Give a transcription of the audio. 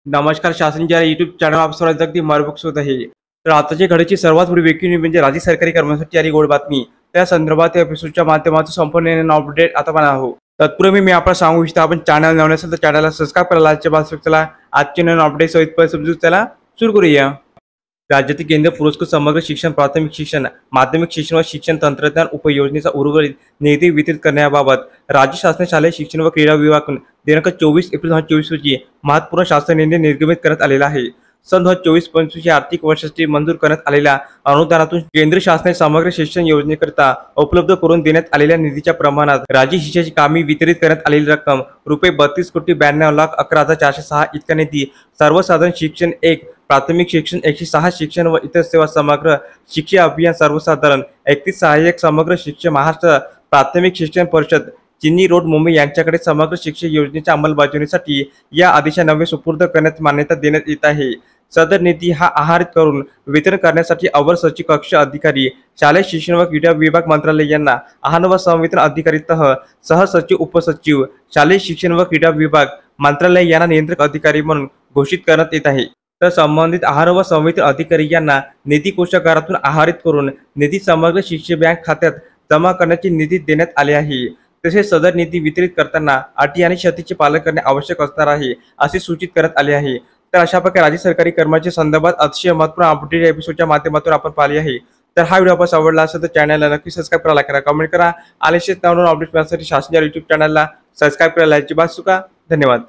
नमस्कार. शासन ज्या यूट्यूब चॅनल आप सर्वांचं अगदी मनपूर्वक स्वागत आहे. तर आताच्या घडीची सर्वात मोठी ब्रेकिंग न्यूज म्हणजे राज्य सरकारी कर्मचारी आली गोड बातमी. त्या संदर्भात या एपिसोडच्या माध्यमातून संपूर्ण अपडेट आता पाहणार आहोत. तत्पूर्वी मी आपल्याला सांगू इच्छितो, आपण चॅनल नवीन असेल तर चॅनलला सबस्क्राईब करायला चला आजचे नवीन अपडेट सहित समजून त्याला सुरू करूया. राज्यातील केंद्र पुरस्कृत समग्र शिक्षण, प्राथमिक शिक्षण, माध्यमिक शिक्षण व शिक्षण तंत्रज्ञान उपयोजनेचा उर्वरित निधी वितरित करण्याबाबत राज्य शासन शालेय शिक्षण व क्रीडा विभागाकडून दिनांक 24 एप्रिल 2024 रोजी महत्त्वपूर्ण शासन निर्णय निर्गमित करण्यात आलेला आहे. सन 2024-25 या आर्थिक वर्षासाठी मंजूर करण्यात आलेल्या अनुदानातून केंद्र शासनाने समग्र शिक्षण योजनेकरिता उपलब्ध करून देण्यात आलेल्या निधीच्या प्रमाणात राज्य शिक्षणाची कामे वितरित करण्यात आलेली रक्कम ₹32,92,11,406 इतका निधी सर्वसाधारण शिक्षण 1, प्राथमिक शिक्षण 106, शिक्षण व इतर सेवा समग्र शिक्षा अभियान सर्वसाधारण 31, सहाय्यक समग्र शिक्षण महाराष्ट्र प्राथमिक शिक्षण परिषद चिनी रोड मुंबई यांच्याकडे समग्र शिक्षण योजनेच्या अंमलबजावणीसाठी या आदेशान्वये सुपूर्द करण्यात मान्यता देण्यात येत आहे. सदर निधी हा आहरित करून वितरण करण्यासाठी अवर सचिव कक्ष अधिकारी, शालेय शिक्षण व क्रीडा विभाग मंत्रालय यांना आहार व संवितरण अधिकारी सहसचिव, उपसचिव, शालेय शिक्षण व क्रीडा विभाग मंत्रालय यांना नियंत्रक अधिकारी म्हणून घोषित करण्यात येत आहे. तर संबंधित आहार व संवितरण अधिकारी यांना निधी कोषागारातून आहरित करून निधी समग्र शिक्षण बँक खात्यात जमा करण्याची निधी देण्यात आले आहे. तसेच सदर निधी वितरित करताना अटी आणि शर्तींचे पालन करणे आवश्यक असणार आहे असे सूचित करण्यात आले आहे. तर अशा प्रकारे राज्य सरकारी कर्मचारी संदर्भात अतिशय महत्त्वपूर्ण अपडेट एपिसोडच्या माध्यमातून आपण पाहिले आहे. तर हा व्हिडिओ आपल्याला आवडला असेल तर चॅनलला नक्की सबस्क्राईब करायला करा, कमेंट करा आणि असेच नवीन अपडेट मिळण्यासाठी शासनाच्या यूट्यूब चॅनलला सबस्क्राईब करायला अजिबात चुका. धन्यवाद.